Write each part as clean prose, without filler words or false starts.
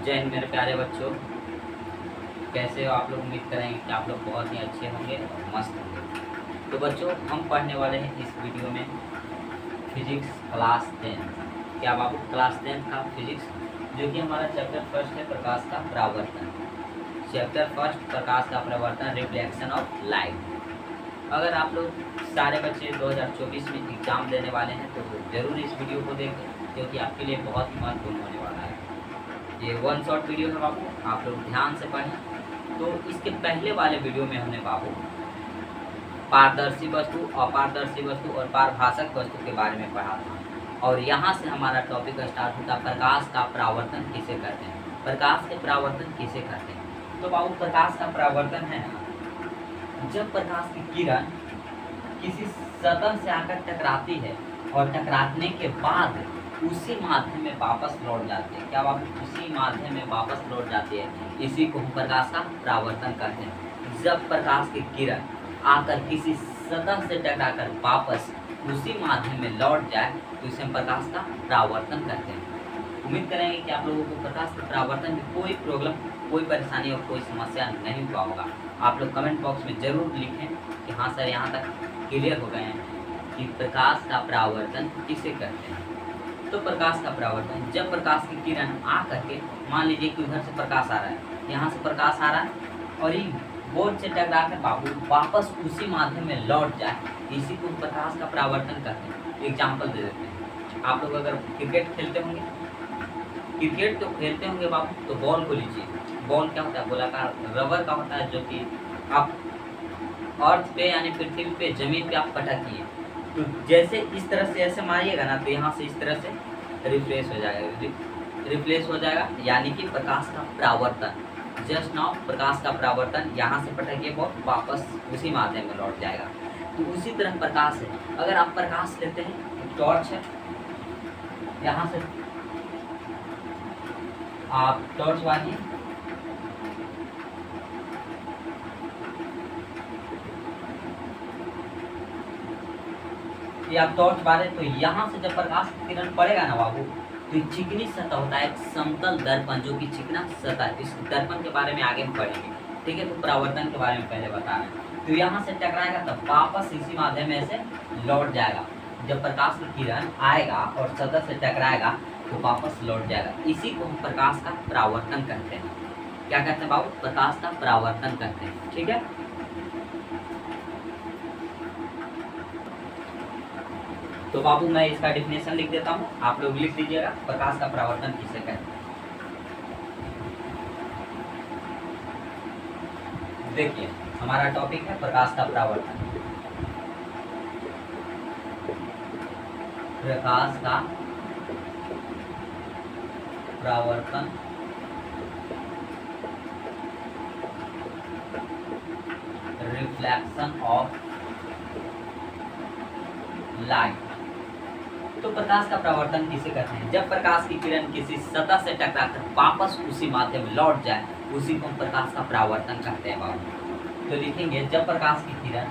जय हिंद मेरे प्यारे बच्चों, कैसे हो आप लोग। उम्मीद करेंगे कि आप लोग बहुत ही अच्छे होंगे और मस्त होंगे। तो बच्चों, हम पढ़ने वाले हैं इस वीडियो में फिजिक्स क्लास 10। क्या बाबू, क्लास 10 का फिजिक्स, जो कि हमारा चैप्टर फर्स्ट है प्रकाश का परावर्तन। चैप्टर फर्स्ट प्रकाश का परावर्तन, रिफ्लेक्शन ऑफ लाइट। अगर आप लोग सारे बच्चे 2024 में एग्ज़ाम देने वाले हैं तो ज़रूर इस वीडियो को देखें, क्योंकि आपके लिए बहुत ही महत्वपूर्ण होने वाला है। ये वन शॉट वीडियो है बाबू, आप लोग ध्यान से पढ़ें। तो इसके पहले वाले वीडियो में हमने बाबू पारदर्शी वस्तु, अपारदर्शी वस्तु और पारभाषक वस्तु के बारे में पढ़ा था। और यहाँ से हमारा टॉपिक स्टार्ट होता है प्रकाश का परावर्तन किसे कहते हैं। प्रकाश के परावर्तन किसे कहते हैं। तो बाबू, प्रकाश का परावर्तन है ना, जब प्रकाश की किरण किसी सतह से आकर टकराती है और टकराने के बाद उसी माध्यम में वापस लौट जाती है। क्या बाबू, उसी माध्यम में वापस लौट जाती है, इसी को हम प्रकाश का परावर्तन कहते हैं। जब प्रकाश की किरण आकर किसी सतह से टकराकर वापस उसी माध्यम में लौट जाए तो इसे हम प्रकाश का परावर्तन कहते हैं। उम्मीद करेंगे कि आप लोगों को प्रकाश के परावर्तन में कोई प्रॉब्लम, कोई परेशानी और कोई समस्या नहीं हुआ होगा। आप लोग कमेंट बॉक्स में ज़रूर लिखें कि हाँ सर, यहाँ तक क्लियर हो गए हैं कि प्रकाश का परावर्तन किसे कहते हैं। तो प्रकाश का परावर्तन, जब प्रकाश की किरण आ करके, मान लीजिए कि उधर से प्रकाश आ रहा है, यहाँ से प्रकाश आ रहा है और ये बोर्ड से टकरा कर बाबू वापस उसी माध्यम में लौट जाए, इसी को प्रकाश का परावर्तन कहते हैं। एग्जाम्पल दे देते हैं। आप लोग अगर क्रिकेट खेलते होंगे, क्रिकेट तो खेलते होंगे बाबू, तो बॉल को लीजिए। बॉल क्या होता है, गोलाकार रबर का होता है, जो कि आप अर्थ पे यानी पृथ्वी पे, जमीन पे आप पटकिए तो जैसे इस तरह से ऐसे मारिएगा ना, तो यहाँ से इस तरह से रिफ्लेक्स हो जाएगा, रिफ्लेक्स हो जाएगा, यानी कि प्रकाश का परावर्तन। जस्ट नाउ प्रकाश का परावर्तन, यहाँ से पटकिए बॉल, वापस उसी माध्यम में लौट जाएगा। तो उसी तरह प्रकाश है। अगर आप प्रकाश लेते हैं, टॉर्च है, यहाँ से आप टॉर्च मारिए, ये आप टॉर्च मारे तो यहाँ से जब प्रकाश की किरण पड़ेगा ना बाबू, तो चिकनी सतह होता है, एक समतल दर्पण, जो कि चिकना सतह। इस दर्पण के बारे में आगे हम पढ़ेंगे, ठीक है। तो परावर्तन के बारे में पहले बता रहे हैं। तो यहाँ से टकराएगा तब वापस इसी माध्यम में से लौट जाएगा। जब प्रकाश की किरण आएगा और सतह से टकराएगा तो वापस लौट जाएगा, इसी को हम प्रकाश का परावर्तन कहते हैं। क्या कहते हैं बाबू, प्रकाश का परावर्तन कहते हैं, ठीक है। तो बाबू मैं इसका डेफिनेशन लिख देता हूँ, आप लोग लिख दीजिएगा, प्रकाश का परावर्तन किसे कहते हैं। देखिए, हमारा टॉपिक है प्रकाश का परावर्तन। प्रकाश का परावर्तन रिफ्लेक्शन ऑफ लाइट। तो प्रकाश का परावर्तन किसे कहते हैं, जब प्रकाश की किरण किसी सतह से टकराकर वापस उसी माध्यम में लौट जाए, उसी को हम प्रकाश का परावर्तन कहते हैं बाबू। तो लिखेंगे, जब प्रकाश की किरण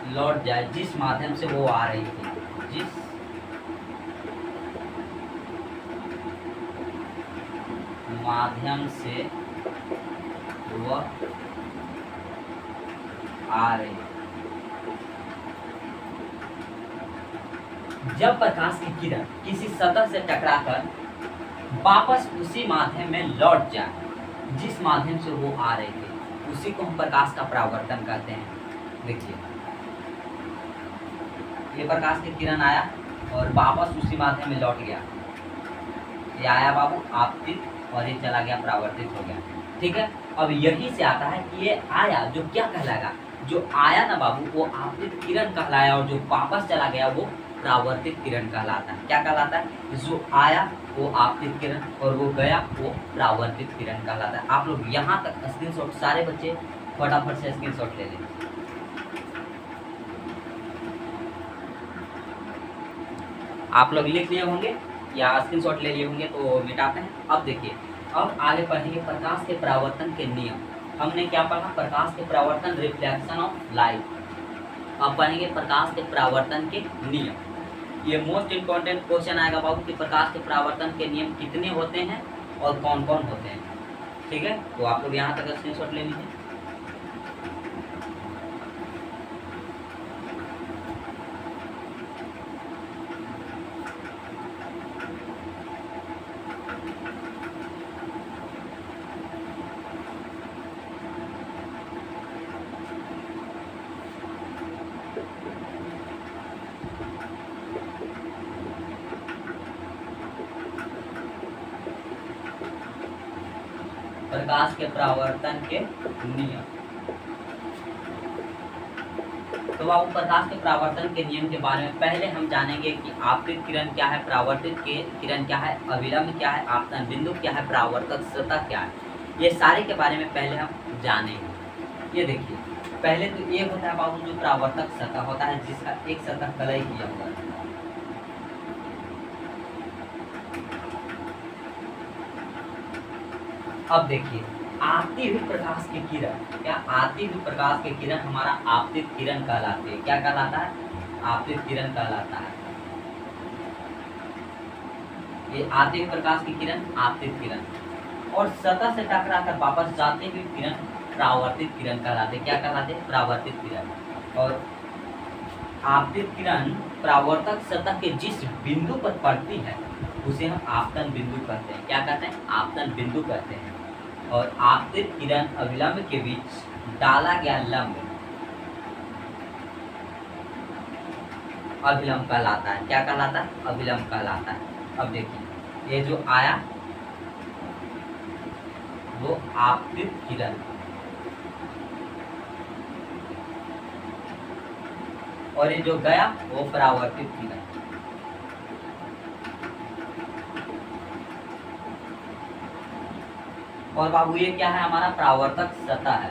लौट जाए, जिस माध्यम से वो आ रही थी, जिस माध्यम से वह आ रही। जब प्रकाश की किरण किसी सतह से टकराकर वापस उसी माध्यम में लौट जाए, जिस माध्यम से वो आ रही थी, उसी को हम प्रकाश का परावर्तन कहते हैं। देखिए, ये प्रकाश की किरण आया और वापस उसी माध्यम में लौट गया। ये आया बाबू आपतित और ये चला गया, परावर्तित हो गया, ठीक है। अब यही से आता है कि ये आया जो क्या कहलाएगा, जो आया ना बाबू वो आपतित किरण कहलाया, और जो वापस चला गया वो परावर्तित किरण कहलाता है। क्या कहलाता है? जो आया वो आपतित किरण और वो गया वो परावर्तित किरण कहलाता है। आप लोग यहाँ तक स्क्रीनशॉट, सारे बच्चे फटाफट से स्क्रीनशॉट ले लें। आप लोग लिख लिए होंगे या स्क्रीनशॉट ले लिए होंगे, तो मिटाते हैं। अब देखिए, अब आगे पढ़ेंगे प्रकाश के परावर्तन के नियम। हमने क्या पढ़ा? प्रकाश के परावर्तन, रिफ्लेक्शन ऑफ लाइट। अब पढ़ेंगे प्रकाश के परावर्तन के नियम। ये मोस्ट इम्पोर्टेंट क्वेश्चन आएगा बाबू कि प्रकाश के परावर्तन के नियम कितने होते हैं और कौन कौन होते हैं। ठीक है, तो आप लोग यहाँ तक स्क्रीनशॉट ले लीजिए। प्रकाश के परावर्तन के नियम। तो बाबू प्रकाश के परावर्तन के नियम के बारे में पहले हम जानेंगे कि आपतित किरण क्या है, परावर्तित किरण क्या है, अविलंब क्या है, आपतन बिंदु क्या है, परावर्तक सतह क्या है, ये सारे के बारे में पहले हम जानेंगे। ये देखिए, पहले तो ये होता है बाबू जो परावर्तक सतह होता है, जिसका एक सतह कलई किया हुआ है। अब देखिए, आती हुई प्रकाश की किरण, क्या आती हुई प्रकाश की किरण हमारा आपतित किरण कहलाती है। क्या कहलाता है? आपतित किरण कहलाता है। ये आती हुई प्रकाश की किरण आपतित किरण, और सतह से टकरा कर वापस जाते हुए किरण परावर्तित किरण कहलाते। क्या कहलाते? परावर्तित किरण। और आपतित किरण परावर्तक सतह के जिस बिंदु पर पड़ती है उसे हम आपतन बिंदु कहते हैं। क्या कहते हैं? आपतन बिंदु कहते हैं। और आपतित किरण अविलंब के बीच डाला गया लंब अविलंब कहलाता है। क्या कहलाता है? अविलंब कहलाता है। अब देखिए, ये जो आया वो आपतित किरण, और ये जो गया वो परावर्तित किरण। और बाबू ये क्या है? हमारा परावर्तक सतह है।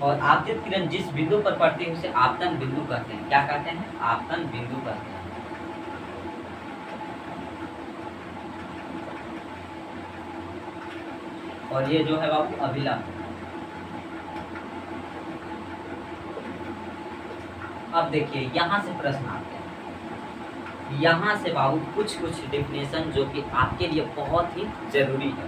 और आपतित किरण जिस बिंदु पर पड़ती है उसे आपतन बिंदु कहते हैं। क्या कहते हैं? आपतन बिंदु कहते हैं। और ये जो है बाबू अभिलंब। अब देखिए, यहाँ से प्रश्न आते हैं। यहाँ से बाबू कुछ डेफिनेशन जो कि आपके लिए बहुत ही जरूरी है।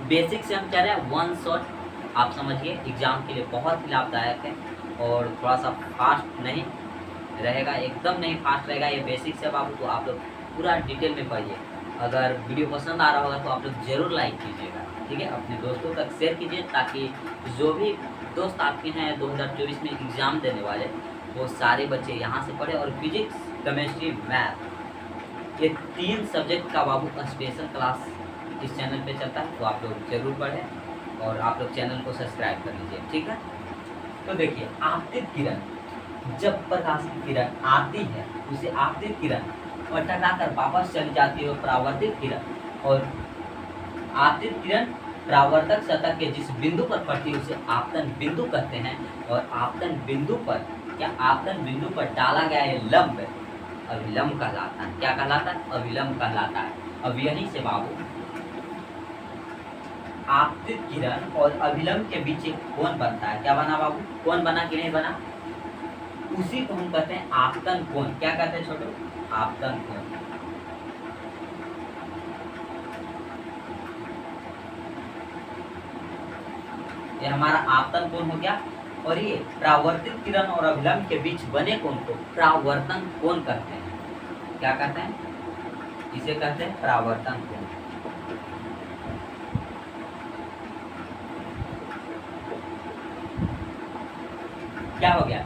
बेसिक से हम कह रहे हैं, वन शॉट आप समझिए, एग्जाम के लिए बहुत ही लाभदायक है। और थोड़ा सा फास्ट नहीं रहेगा, एकदम नहीं फास्ट रहेगा ये बेसिक से बाबू। तो आप लोग पूरा डिटेल में पढ़िए। अगर वीडियो पसंद आ रहा होगा तो आप लोग ज़रूर लाइक कीजिएगा। ठीक है, अपने दोस्तों तक शेयर कीजिए, ताकि जो भी दोस्त आपके हैं 2024 में एग्ज़ाम देने वाले, वो सारे बच्चे यहाँ से पढ़े। और फिजिक्स, केमिस्ट्री, मैथ, ये 3 सब्जेक्ट का बाबू स्पेशल क्लास इस चैनल पे चलता है, तो आप लोग जरूर पढ़ें और आप लोग चैनल को सब्सक्राइब कर लीजिए। ठीक है, तो देखिए, आपतित किरण, जब प्रकाश की किरण आती है उसे आपतित किरण, और टकराकर वापस चली जाती है परावर्तित किरण। और आपतित किरण परावर्तक सतह के जिस बिंदु पर पड़ती है उसे आपतन बिंदु कहते हैं। और आपतन बिंदु पर, क्या आपतन बिंदु पर डाला गया ये लंब अविलंब कहलाता है। क्या कहलाता है? अविलंब कहलाता है। अब यहीं से बाबू आपतित किरण और अविलंब के बीच एक कोण बनता है। क्या बना बाबू? कोण बना कि नहीं बना? उसी को हम कहते हैं आपतन कोण। क्या कहते हैं छोटो? आपतन कोण। ये हमारा आपतन कोण हो गया। और ये परावर्तित किरण और अभिलंब के बीच बने कोण को परावर्तन कोण कहते हैं। क्या कहते हैं? इसे कहते हैं परावर्तन कोण। क्या हो गया?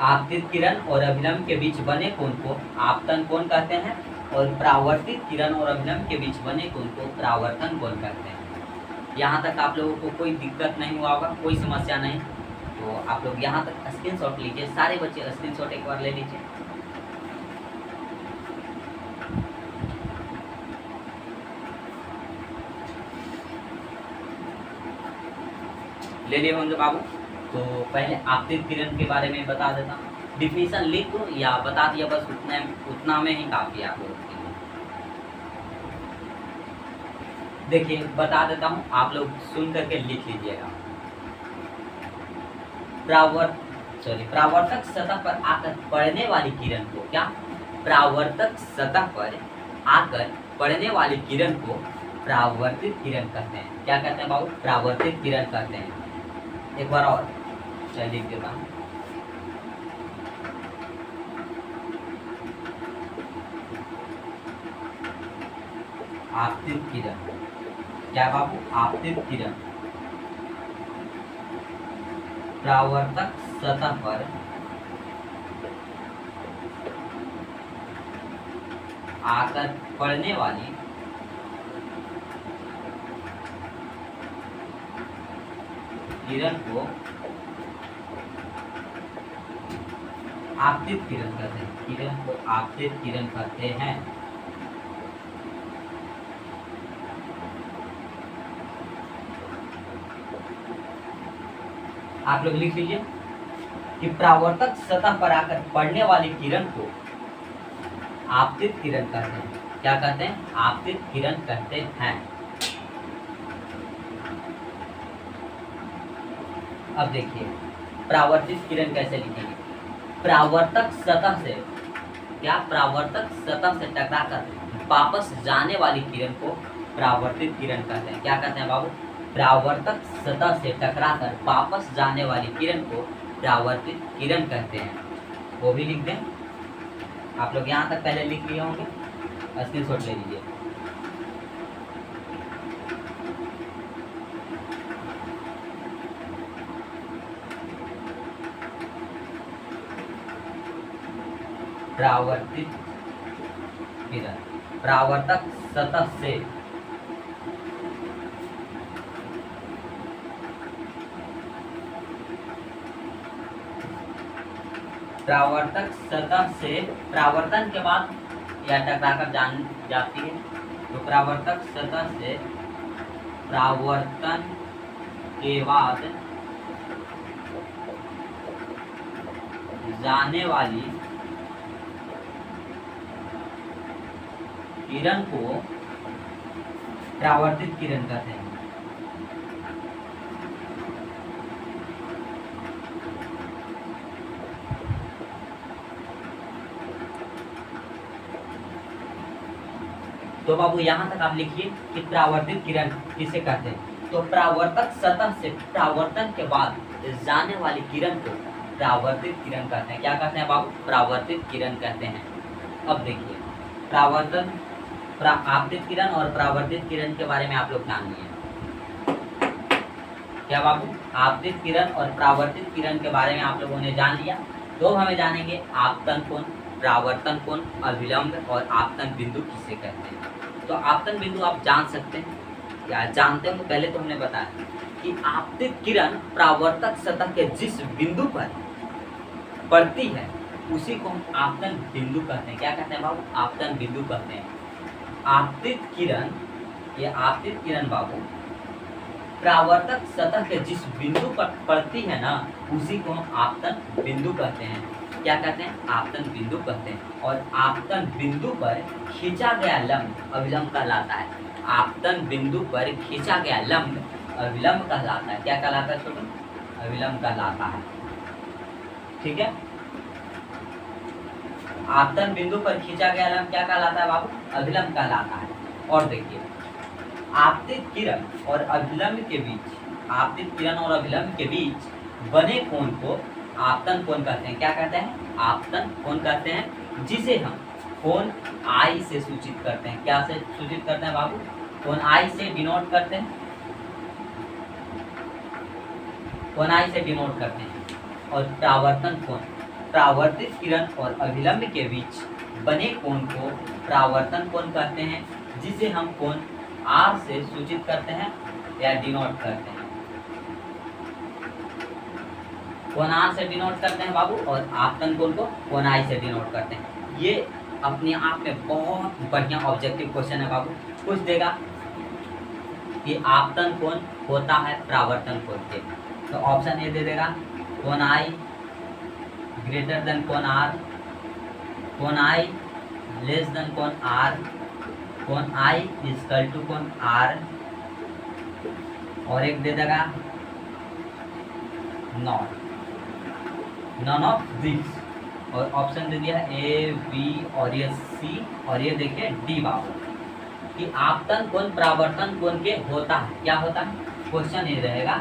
आपतित किरण और अभिलंब के बीच बने कोण को आपतन कोण कहते हैं और परावर्तित किरण और अभिलंब के बीच बने कोण को परावर्तन कोण कहते हैं। यहाँ तक आप लोगों को कोई दिक्कत नहीं हुआ होगा, कोई समस्या नहीं, तो आप लोग यहाँ तक स्क्रीनशॉट लीजिए। सारे बच्चे स्क्रीनशॉट एक बार ले लीजिए। ले लिए होंगे बाबू। तो पहले आपतित किरण के बारे में बता देता हूँ, डिफिनीशन लिख दो या बता दिया, बस उतना में ही काफी है आप लोगों के लिए। देखिए बता देता हूँ, आप लोग सुन करके लिख लीजिएगा। परावर्तक सतह पर आकर पड़ने वाली किरण को क्या, परावर्तक सतह पर आकर पड़ने वाली किरण को परावर्तित किरण कहते हैं। क्या कहते हैं बाबू? परावर्तित किरण कहते हैं। एक बार और चलिए लिख देता हूँ। आपतित किरण, क्या बाबू? आपतित किरण परावर्तक सतह पर आकर पड़ने वाली किरण को आपतित किरण कहते हैं। किरण को आपतित किरण कहते हैं। आप लोग लिख लीजिए कि परावर्तक सतह पर आकर पड़ने वाली किरण को आपतित किरण कहते हैं। क्या कहते हैं? आपतित किरण कहते हैं। अब देखिए परावर्तित किरण कैसे लिखेंगे। परावर्तक सतह से क्या, परावर्तक सतह से टकराकर वापस जाने वाली किरण को परावर्तित किरण कहते हैं। क्या कहते हैं बाबू? परावर्तक सतह से टकराकर वापस जाने वाली किरण को परावर्तित किरण कहते हैं। वो भी लिख दें। आप लोग यहाँ तक पहले लिख लिए होंगे, स्क्रीनशॉट ले लीजिए। परावर्तित किरण परावर्तक सतह से परावर्तक सतह से परावर्तन के बाद या टकराकर जान जाती है, तो परावर्तक सतह से परावर्तन के बाद जाने वाली किरण को परावर्तित किरण कहते हैं। तो बाबू यहाँ तक आप लिखिए कि परावर्तित किरण किसे कहते हैं। तो परावर्तक सतह से परावर्तन के बाद जाने वाली किरण को परावर्तित किरण कहते हैं। क्या कहते हैं बाबू? परावर्तित किरण कहते हैं। अब देखिए परावर्तन, आपतित किरण और परावर्तित किरण के बारे में आप लोग जान लिए। क्या बाबू? आपतित किरण और परावर्तित किरण के बारे में आप लोगों ने जान लिया। तो हमें जानेंगे आपतन कोण, परावर्तन कोण, अभिलंब और आपतन बिंदु किसे कहते हैं। तो आपतन बिंदु आप जान सकते हैं या जानते हो, पहले तो हमने बताया कि आपतित किरण परावर्तक सतह के जिस बिंदु पर पड़ती है उसी को हम आपतन बिंदु कहते हैं। क्या कहते हैं बाबू? आपतन बिंदु कहते हैं। आपतित किरण, ये आपतित किरण बाबू परावर्तक सतह के जिस बिंदु पर पड़ती है ना, उसी को हम आपतन बिंदु कहते हैं। क्या कहते हैं? आपतन बिंदु कहते हैं। और आपतन बिंदु पर खींचा गया लंब अभिलंब कहलाता है। आपतन बिंदु पर खींचा गया लंब अभिलंब कहलाता है। क्या कहलाता है छोटू? अभिलंब कहलाता है। ठीक है, आपतन बिंदु पर खींचा गया लंब क्या कहलाता है बाबू? अभिलंब कहलाता है। और देखिए आपतित किरण और अभिलंब के बीच, आपतित किरण और अभिलंब के बीच बने कोण को आपतन कोण कहते हैं। क्या कहते हैं? आपतन कोण कहते हैं, जिसे हम कोण आई से सूचित करते हैं। क्या से सूचित करते हैं बाबू? कोण आई से डिनोट करते हैं, कोण आई से डिनोट करते हैं। और परावर्तन कोण, परावर्तित किरण और अभिलंब के बीच बने कोण को परावर्तन कोण कहते हैं, जिसे हम कोण R से सूचित करते हैं या डिनोट करते हैं। कोण R से डिनोट करते हैं बाबू, और आपतन कोण को कोण I से डिनोट करते हैं। ये अपने आप में बहुत बढ़िया ऑब्जेक्टिव क्वेश्चन है बाबू। पूछ देगा कि आपतन कोण होता है परावर्तन कोण के, तो ऑप्शन ए दे देगा कोण I ग्रेटर देन कोण R, कोण I लेस देन कोण R, कोण I इक्वल टू कोण R, और एक दे देगा नॉट, नन ऑफ दिस, और ऑप्शन दे दिया ए बी और ये सी, और ये देखिए डी बाबू कि आपतन कोण परावर्तन कोण के होता है। क्या होता है? क्वेश्चन ये रहेगा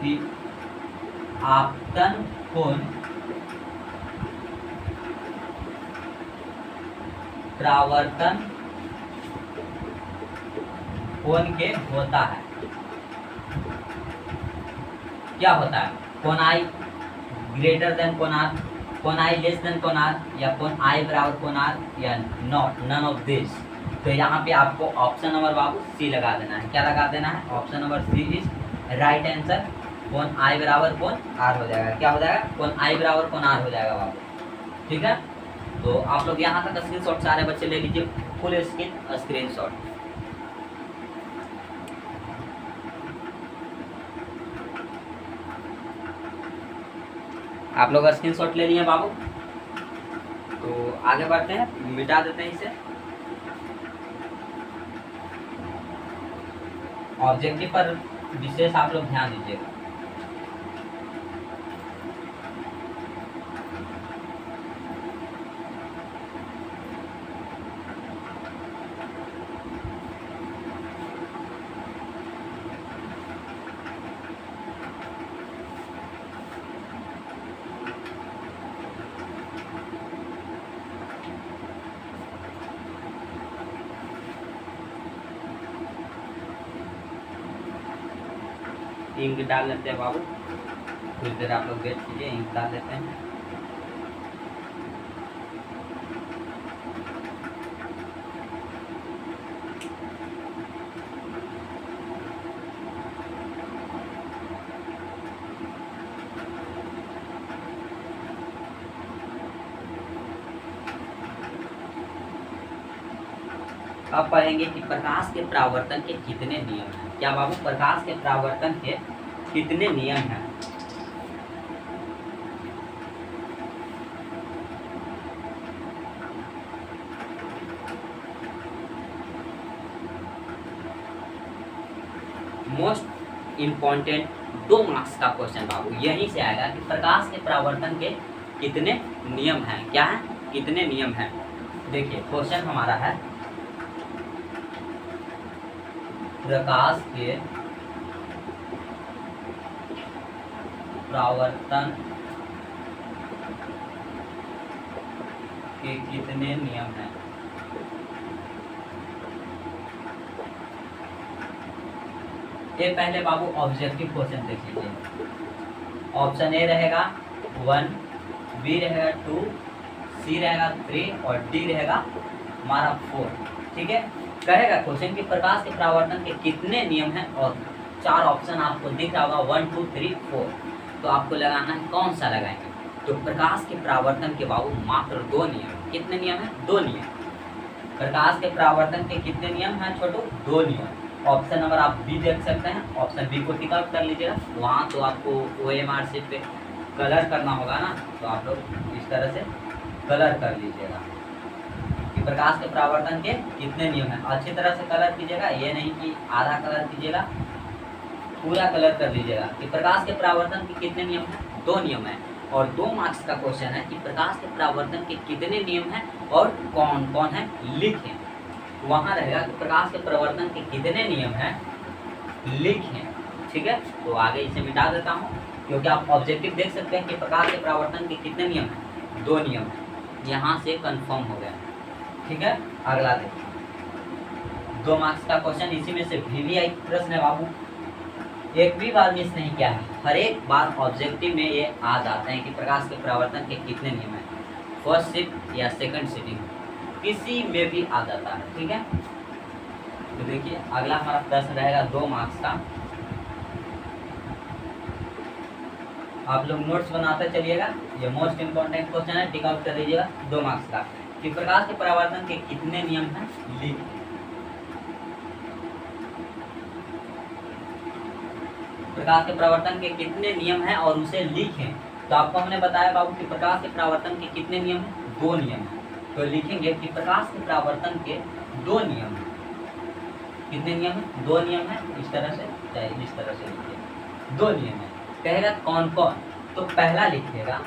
कि आपतन कोण परावर्तन कोण के होता है। क्या होता है? कोण I ग्रेटर देन कोण R, कोण I लेस देन कोण R, या कोण I बराबर कोण R, या नॉट, नन ऑफ दिस। तो यहाँ पे आपको ऑप्शन नंबर बाबू सी लगा देना है। क्या लगा देना है? Option number c is right answer. कोण I बराबर कोण R हो जाएगा। क्या हो जाएगा? कोण I बराबर कोण R हो जाएगा बाबू। ठीक है, तो आप लोग यहाँ तक स्क्रीनशॉट सारे बच्चे ले लीजिए, फुल स्क्रीनशॉट। आप लोग स्क्रीनशॉट ले लिए बाबू, तो आगे बढ़ते हैं, मिटा देते हैं इसे। ऑब्जेक्टिव पर विशेष आप लोग ध्यान दीजिएगा। इंक डाल लेते हैं बाबू, कुछ देर आप लोग वेट कीजिए, इंक डाल लेते हैं। अब पढ़ेंगे कि प्रकाश के परावर्तन के कितने नियम हैं। क्या बाबू? प्रकाश के परावर्तन के कितने नियम हैं? मोस्ट इम्पॉर्टेंट 2 मार्क्स का क्वेश्चन बाबू यहीं से आएगा कि प्रकाश के परावर्तन के कितने नियम हैं। क्या है? कितने नियम हैं। देखिए क्वेश्चन हमारा है प्रकाश के परावर्तन के कितने नियम हैं। ये पहले बाबू ऑब्जेक्टिव क्वेश्चन देख लीजिए। ऑप्शन ए रहेगा 1, बी रहेगा 2, सी रहेगा 3 और डी रहेगा हमारा 4। ठीक है, कहेगा क्वेश्चन कि प्रकाश के परावर्तन के कितने नियम हैं, और 4 ऑप्शन आपको दिख रहा होगा 1 2 3 4। तो आपको लगाना है कौन सा लगाएंगे। तो प्रकाश के परावर्तन के बाबू मात्र 2 नियम। कितने नियम हैं? 2 नियम। प्रकाश के परावर्तन के कितने नियम हैं छोटू? 2 नियम। ऑप्शन नंबर आप बी देख सकते हैं, ऑप्शन बी को टिक आउट कर लीजिएगा। वहाँ तो आपको OMR शीट पे कलर करना होगा ना, तो आप लोग इस तरह से कलर कर लीजिएगा कि प्रकाश के परावर्तन के कितने नियम हैं। अच्छी तरह से कलर कीजिएगा, ये नहीं कि आधा कलर कीजिएगा, पूरा कलर कर लीजिएगा कि प्रकाश के परावर्तन के कितने नियम हैं। 2 नियम हैं, और 2 मार्क्स का क्वेश्चन है कि प्रकाश के परावर्तन के कितने नियम हैं और कौन कौन है लिखें। वहाँ रहेगा कि प्रकाश के परावर्तन के कितने नियम हैं लिखें। ठीक है, तो आगे इसे मिटा देता हूँ, क्योंकि आप ऑब्जेक्टिव देख सकते हैं कि प्रकाश के परावर्तन के कितने नियम हैं। 2 नियम हैं, यहाँ से कंफर्म हो गया। ठीक है, अगला देखिए 2 मार्क्स का क्वेश्चन, इसी में से VVI प्रश्न है बाबू। एक भी बार मिस नहीं किया है, हर एक बार ऑब्जेक्टिव में ये आ जाते हैं कि प्रकाश के परावर्तन के कितने नियम हैं। फर्स्ट शिफ्ट या सेकंड शिफ्टिंग किसी में भी आ जाता है, ठीक है। तो देखिए अगला हमारा प्रश्न रहेगा 2 मार्क्स का। आप लोग नोट्स बनाते चलिएगा, ये मोस्ट इम्पोर्टेंट क्वेश्चन है, टिक आउट कर दीजिएगा 2 मार्क्स का कि प्रकाश के परावर्तन के कितने नियम हैं, लिख। प्रकाश के परावर्तन के कितने नियम हैं और उसे लिखें। तो आपको हमने बताया बाबू कि प्रकाश के परावर्तन के कितने नियम हैं, 2 नियम हैं। तो लिखेंगे कि प्रकाश के परावर्तन के 2 नियम हैं। कितने नियम हैं, 2 नियम हैं। इस तरह से चाहे इस तरह से लिखिए, 2 नियम है। कहेगा कौन कौन, तो पहला लिखिएगा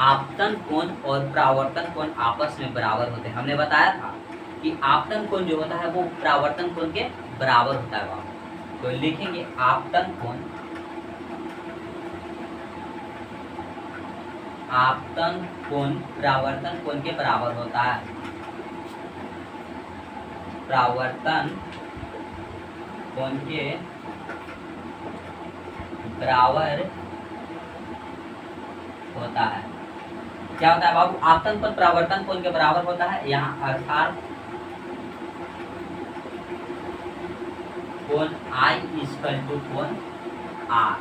आपतन कोण और परावर्तन कोण आपस में बराबर होते हैं। हमने बताया था कि आपतन कोण जो होता है वो परावर्तन कोण के बराबर होता है। तो लिखेंगे आपतन कोण, आपतन कोण परावर्तन कोण के बराबर होता है। परावर्तन कोण के बराबर होता है। क्या होता है बाबू, आपतन कोण परावर्तन कोण के बराबर होता है। यहाँ अर्थात कोण I इक्वल टू कोण R,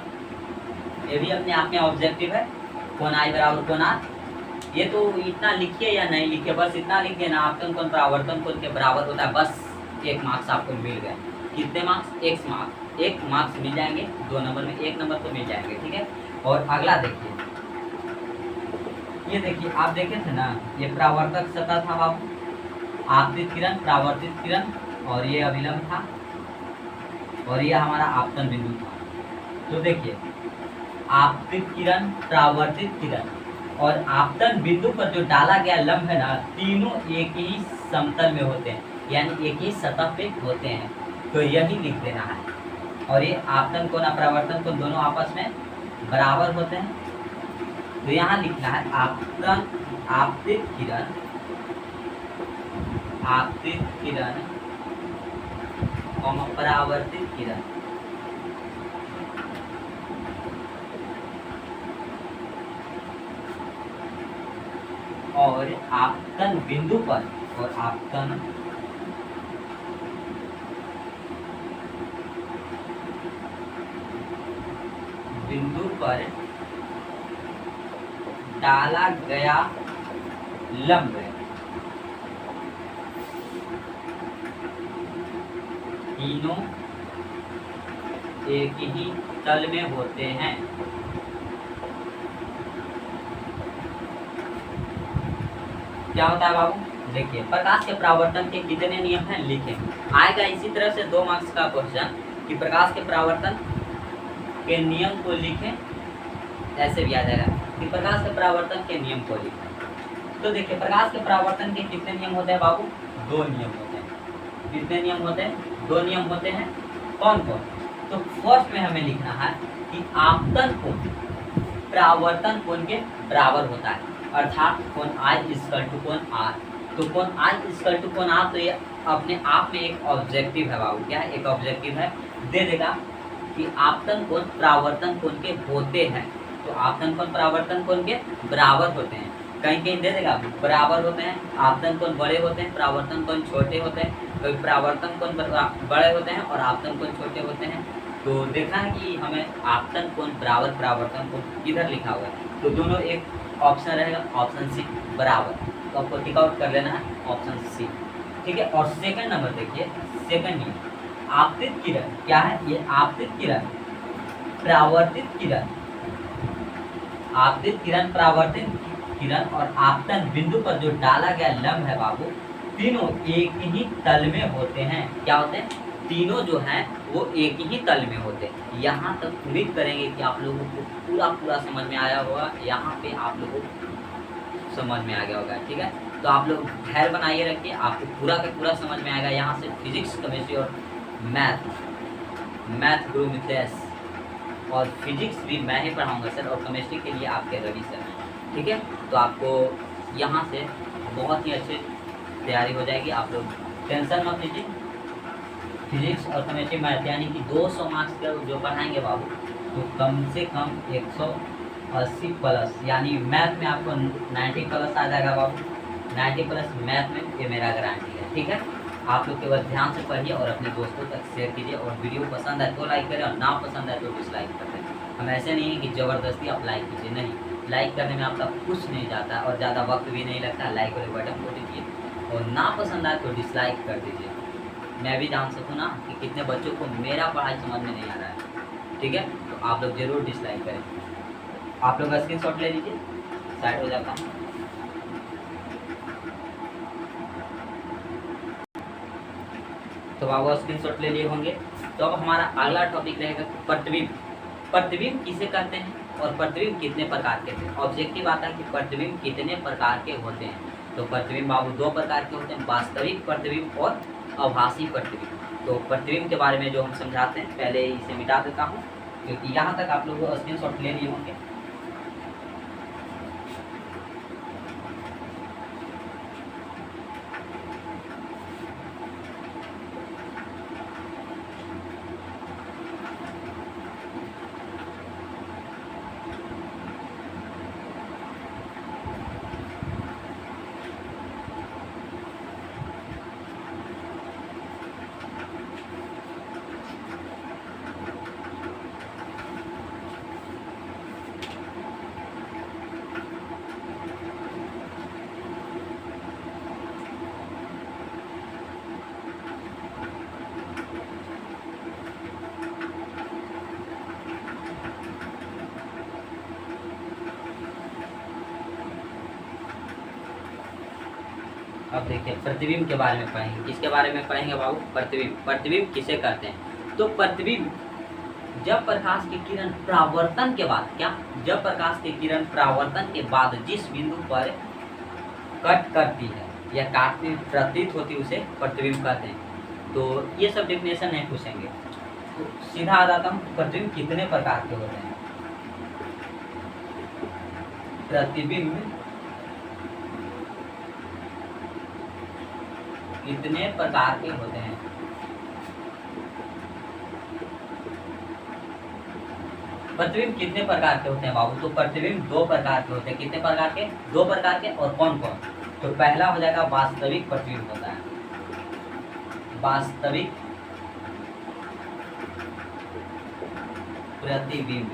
ये भी अपने आप में ऑब्जेक्टिव है। कोण I बराबर कोण R। ये तो इतना लिखिए या नहीं लिखिए, बस इतना लिख देना, आपतन कोण परावर्तन कोण के बराबर होता है, बस 1 मार्क्स आपको मिल गए। कितने मार्क्स, 1 मार्क्स मिल जाएंगे। 2 नंबर में 1 नंबर तो मिल जाएंगे, ठीक है। और अगला देखिए, ये देखिए आप देखे थे ना, ये परावर्तक सतह था बाबू, आपतित किरण, परावर्तित किरण, और ये अभिलंब था, और ये हमारा आपतन बिंदु था। तो देखिए आपतित किरण, परावर्तित किरण और आपतन बिंदु पर जो डाला गया लंब है ना, तीनों एक ही समतल में होते हैं, यानी एक ही सतह पे होते हैं। तो यही लिख देना है। और ये आपतन कोण परावर्तन कोण दोनों आपस में बराबर होते हैं। तो यहाँ लिखना है आपतन, आपतित किरण, आपतित किरण और परावर्तित किरण, और आपतन बिंदु पर, और आपतन बिंदु पर डाला गया लंब तीनों एक ही तल में होते हैं। क्या होता है बाबू, देखिए प्रकाश के परावर्तन के कितने नियम हैं, लिखें। आएगा इसी तरह से 2 मार्क्स का क्वेश्चन कि प्रकाश के परावर्तन के नियम को लिखें। ऐसे भी आ जाएगा कि प्रकाश के परावर्तन के नियम को लिखें। तो देखिए प्रकाश के परावर्तन के कितने नियम होते हैं बाबू, 2 नियम होते हैं। कितने नियम होते हैं, 2 नियम होते हैं। कौन कौन, तो फर्स्ट में हमें लिखना है कि आपतन कोण परावर्तन कोण के बराबर होता है, अर्थात कोण I इक्वल टू कोण R। तो कोण I इक्वल टू कोण R, तो ये अपने आप में एक ऑब्जेक्टिव है बाबू। क्या है, एक ऑब्जेक्टिव है। दे देगा कि आपतन कोण परावर्तन कोण के होते हैं। तो आपतन कोण परावर्तन कोण के बराबर होते हैं। कहीं कहीं दे देगा बराबर होते हैं, आपतन कोण बड़े होते हैं, परावर्तन कोण छोटे होते हैं। कभी परावर्तन कोण बड़े होते हैं और आपतन कोण छोटे होते हैं। तो देखना है कि हमें आपतन कोण बराबर, परावर्तन कोण इधर लिखा हुआ है, तो दोनों एक ऑप्शन रहेगा, ऑप्शन सी बराबर। तो आपको टिक आउट कर लेना है ऑप्शन सी, ठीक है। और सेकंड नंबर देखिए, सेकंड नियम, आपतित किरण क्या है, ये आपतित किरण, परावर्तित किरण, आपतित किरण, परावर्तित किरण और आपतन बिंदु पर जो डाला गया लंब है बाबू, तीनों एक ही तल में होते हैं। क्या होते हैं, तीनों जो हैं वो एक ही तल में होते हैं। यहाँ तक उम्मीद करेंगे कि आप लोगों को पूरा समझ में आया होगा। यहाँ पे आप लोगों को समझ में आ गया होगा, ठीक है। तो आप लोग धैर्य बनाइए रखिए, आपको पूरा का पूरा समझ में आएगा। यहाँ से फिजिक्स, केमिस्ट्री और मैथ गुरु मिथिलेश, और फिजिक्स भी मैं ही पढ़ाऊँगा सर, और केमिस्ट्री के लिए आपके रवि सर, ठीक है। तो आपको यहाँ से बहुत ही अच्छी तैयारी हो जाएगी। आप लोग टेंशन मत लीजिए, फिजिक्स और केमिस्ट्री मैथ यानी कि 200 मार्क्स का जो पढ़ाएंगे बाबू, तो कम से कम 180 प्लस, यानी मैथ में आपको 90 प्लस आ जाएगा बाबू, 90 प्लस मैथ में, ये मेरा गारंटी है। ठीक है, आप लोग केवल ध्यान से पढ़िए और अपने दोस्तों तक शेयर कीजिए, और वीडियो पसंद आए तो लाइक करें और ना पसंद आए तो डिसलाइक कर दें। हम ऐसे नहीं है कि ज़बरदस्ती आप लाइक कीजिए, नहीं, लाइक करने में आपका कुछ नहीं जाता और ज़्यादा वक्त भी नहीं लगता। लाइक वाले बटन को दीजिए और ना पसंद आए तो डिसलाइक कर दीजिए, मैं भी जान सकूँ ना कि कितने बच्चों को मेरा पढ़ाई समझ में नहीं आ रहा है। ठीक है, तो आप लोग ज़रूर डिसलाइक करें। आप लोग स्क्रीनशॉट ले लीजिए, साइड हो जाता हूँ। तो बाबू स्क्रीनशॉट ले लिए होंगे। तो अब हमारा अगला टॉपिक रहेगा प्रतिबिंब। प्रतिबिंब किसे कहते हैं और प्रतिबिंब कितने प्रकार के थे। ऑब्जेक्टिव आता है कि प्रतिबिंब कितने प्रकार के होते हैं। तो प्रतिबिंब बाबू 2 प्रकार के होते हैं, वास्तविक प्रतिबिंब और आभासी प्रतिबिंब। तो प्रतिबिंब के बारे में जो हम समझाते हैं, पहले इसे मिटा देता हूँ क्योंकि यहाँ तक आप लोग स्क्रीनशॉट ले लिए होंगे। अब देखिए प्रतिबिंब के बारे में पढ़ेंगे। किसके बारे में पढ़ेंगे बाबू? प्रतिबिंब। प्रतिबिंब किसे कहते हैं? तो प्रतिबिंब जब प्रकाश की किरण परावर्तन के बाद, क्या, जब प्रकाश की किरण परावर्तन के बाद जिस बिंदु पर कट करती है या काटती प्रतीत होती उसे प्रतिबिंब कहते हैं। तो ये सब डेफिनेशन नहीं पूछेंगे, तो सीधा आ जाता हूँ, प्रतिबिंब कितने प्रकार के होते हैं। प्रतिबिंब कितने प्रकार के होते हैं। प्रतिबिंब कितने प्रकार के होते हैं बाबू? तो प्रतिबिंब 2 प्रकार के होते हैं। कितने प्रकार के? 2 प्रकार के। और कौन कौन? तो पहला हो जाएगा वास्तविक प्रतिबिंब होता है, वास्तविक प्रतिबिंब।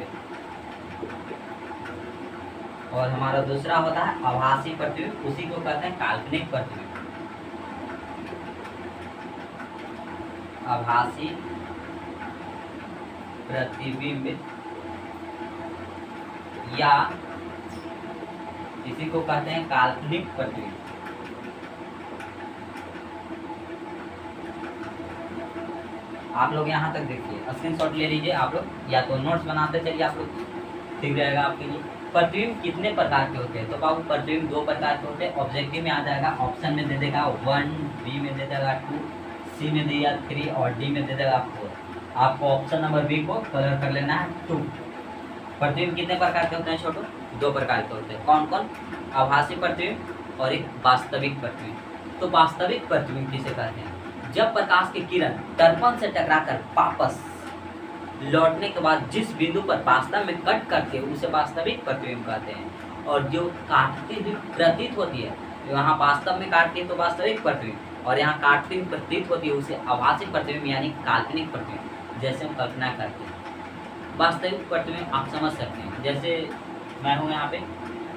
और हमारा दूसरा होता है आभासी प्रतिबिंब, उसी को कहते हैं काल्पनिक प्रतिबिंब। आभासी प्रतिबिंब या इसी को कहते हैं काल्पनिक प्रतिबिंब। आप लोग यहाँ तक देखिए, स्क्रीनशॉट ले लीजिए आप लोग, या तो नोट्स बनाते चलिए आप लोग, ठीक रहेगा आपके लिए। प्रतिबिंब कितने प्रकार के होते हैं? तो बाबू प्रतिबिंब 2 प्रकार के होते हैं। ऑब्जेक्टिव में आ जाएगा, ऑप्शन में दे देगा 1, बी में दे देगा 2, सी में दिया 3 और डी में दे देगा 4। आपको ऑप्शन नंबर बी को कलर कर लेना है 2। प्रतिबिंब कितने प्रकार के होते हैं छोटू? 2 प्रकार के होते हैं। कौन कौन? आभासी प्रतिबिंब और एक वास्तविक प्रतिबिंब। तो वास्तविक प्रतिबिंब किसे कहते हैं? जब प्रकाश की किरण दर्पण से टकराकर वापस लौटने के बाद जिस बिंदु पर वास्तव में कट करती है उसे वास्तविक प्रतिबिंब कहते हैं। और जो काटती हुई प्रतीत होती है, यहाँ वास्तव में काटती है तो वास्तविक प्रतिबिंब, और यहाँ काटती हुई प्रतीत होती है उसे आभासी प्रतिबिंब यानी काल्पनिक प्रतिबिंब, जैसे हम कल्पना करते हैं। वास्तविक प्रतिबिंब आप समझ सकते हैं, जैसे मैं हूँ यहाँ पे,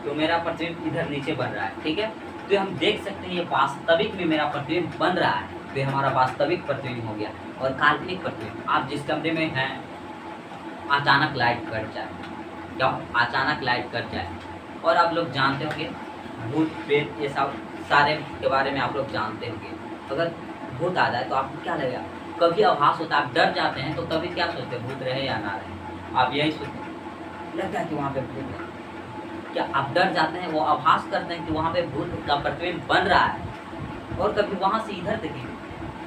तो मेरा प्रतिबिंब इधर नीचे बन रहा है, ठीक है, तो हम देख सकते हैं ये वास्तविक में मेरा प्रतिबिंब बन रहा है, तो ये हमारा वास्तविक प्रतिबिंब हो गया। और काल्पनिक प्रतिबिंब, आप जिस कमरे में हैं अचानक लाइट कट जाए, क्या अचानक लाइट कट जाए, और आप लोग जानते होंगे भूत प्रेत ये सब सारे के बारे में आप लोग जानते होंगे। अगर भूत आ जाए तो आपको क्या लगेगा? कभी आभास होता है, आप डर जाते हैं, तो कभी क्या सोचते हैं, भूत रहे या ना रहे, आप यही सोचते हैं, लगता है कि वहाँ पे भूत है। क्या आप डर जाते हैं, वो आभास करते हैं कि वहाँ पे भूत का प्रतिबिंब बन रहा है, और कभी वहाँ से इधर देखिए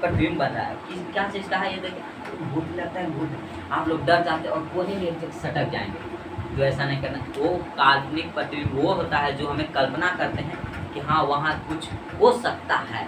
प्रतिबिंब बन रहा है, किस क्या चीज़ का है ये देखिए, भूत लगता है, भूत है, आप लोग डर जाते हैं और कोने में एक सटक जाएंगे। तो ऐसा नहीं करना। वो काल्पनिक प्रतिबिंब वो होता है जो हमें कल्पना करते हैं कि हाँ वहाँ कुछ हो सकता है,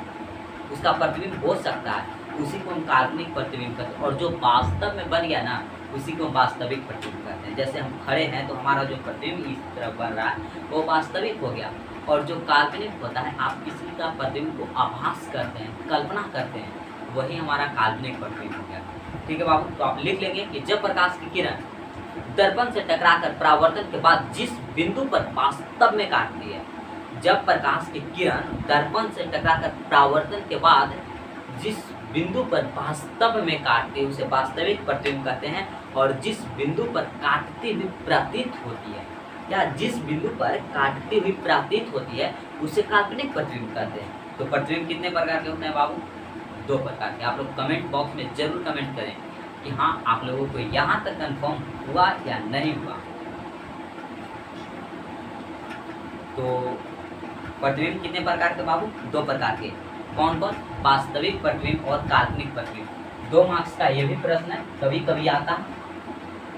उसका प्रतिबिंब हो सकता है, उसी को हम काल्पनिक प्रतिबिंब कहते हैं। और जो वास्तव में बन गया ना, उसी को हम वास्तविक प्रतिबिंब कहते हैं। जैसे हम खड़े हैं तो हमारा जो प्रतिबिंब इस तरफ बन रहा है वो वास्तविक हो गया। और जो काल्पनिक होता है, आप किसी का प्रतिबिंब को आभास करते हैं, कल्पना करते हैं, वही हमारा काल्पनिक प्रतिबिंब हो गया। ठीक है बाबू, तो आप लिख लेंगे कि जब प्रकाश की किरण दर्पण से टकराकर परावर्तन के बाद जिस बिंदु पर वास्तव में काटती है, जब प्रकाश की किरण दर्पण से टकराकर परावर्तन के बाद जिस बिंदु पर वास्तव में काटती है उसे वास्तविक प्रतिबिंब कहते हैं। और जिस बिंदु पर काटती हुई प्रतीत होती है, या जिस बिंदु पर काटती हुई प्रतीत होती है, उसे काल्पनिक प्रतिबिंब कहते हैं। तो प्रतिबिंब कितने प्रकार के होते हैं बाबू? 2 प्रकार के। आप लोग कमेंट बॉक्स में जरूर कमेंट करें कि हाँ, आप लोगों को यहाँ तक कंफर्म हुआ या नहीं हुआ। तो प्रतिबिंब कितने प्रकार के बाबू? 2 प्रकार के। कौन कौन? वास्तविक प्रतिबिंब और काल्पनिक प्रतिबिंब। 2 मार्क्स का ये भी प्रश्न है, कभी कभी आता है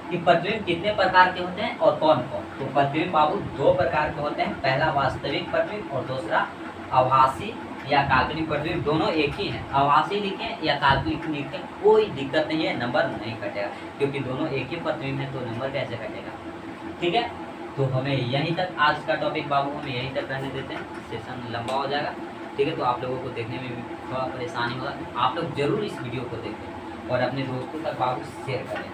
कि प्रतिबिंब कितने प्रकार के होते हैं और कौन कौन। तो प्रतिबिंब बाबू 2 प्रकार के होते हैं, पहला वास्तविक प्रतिबिंब और दूसरा आभासी या काल्पनिक प्रतिबिंब। दोनों एक ही हैं, आभासी लिखें या काल्पनिक लिखें, कोई दिक्कत नहीं है, नंबर नहीं कटेगा, क्योंकि दोनों एक ही प्रतिबिंब है, तो नंबर कैसे कटेगा। ठीक है, तो हमें यहीं तक आज का टॉपिक बाबू हम यहीं तक रहने देते हैं, सेशन लंबा हो जाएगा। ठीक है, तो आप लोगों को देखने में भी थोड़ा परेशानी होगा, आप लोग जरूर इस वीडियो को देखें और अपने दोस्तों तक बाबू शेयर करें।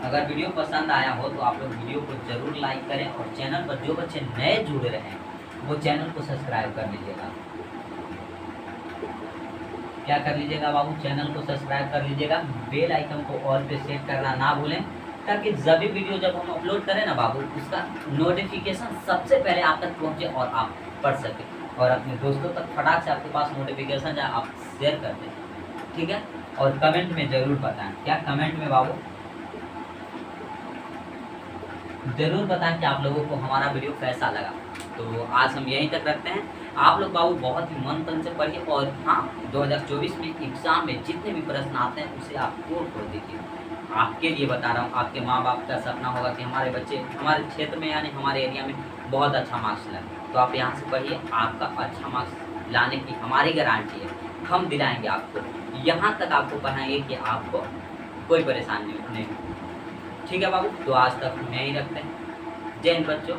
अगर वीडियो पसंद आया हो तो आप लोग वीडियो को जरूर लाइक करें और चैनल पर जो बच्चे नए जुड़े रहे हैं वो चैनल को सब्सक्राइब कर लीजिएगा। क्या कर लीजिएगा बाबू? चैनल को सब्सक्राइब कर लीजिएगा, बेल आइकन को ऑल पे सेट करना ना भूलें, ताकि जब भी वीडियो जब हम अपलोड करें ना बाबू, उसका नोटिफिकेशन सबसे पहले आप तक पहुंचे और आप पढ़ सकें और अपने दोस्तों तक फटाक से आपके पास नोटिफिकेशन जाए, आप शेयर कर दें। ठीक है, और कमेंट में ज़रूर बताएं। क्या कमेंट में बाबू ज़रूर बताएं कि आप लोगों को हमारा वीडियो कैसा लगा। तो आज हम यहीं तक रखते हैं। आप लोग बाबू बहुत ही मन तन से पढ़िए और हाँ, 2024 में एग्ज़ाम में जितने भी प्रश्न आते हैं उसे आप तोड़ दीजिए। आपके लिए बता रहा हूँ, आपके माँ बाप का सपना होगा कि हमारे बच्चे हमारे क्षेत्र में यानी हमारे एरिया में बहुत अच्छा मार्क्स लाए, तो आप यहाँ से पढ़िए, आपका अच्छा मार्क्स लाने की हमारी गारंटी है, हम दिलाएंगे आपको, यहाँ तक आपको पढ़ाएंगे कि आपको कोई परेशानी नहीं। ठीक है बाबू, तो आज तक हम यहीं रखते हैं। जय हिंद बच्चों।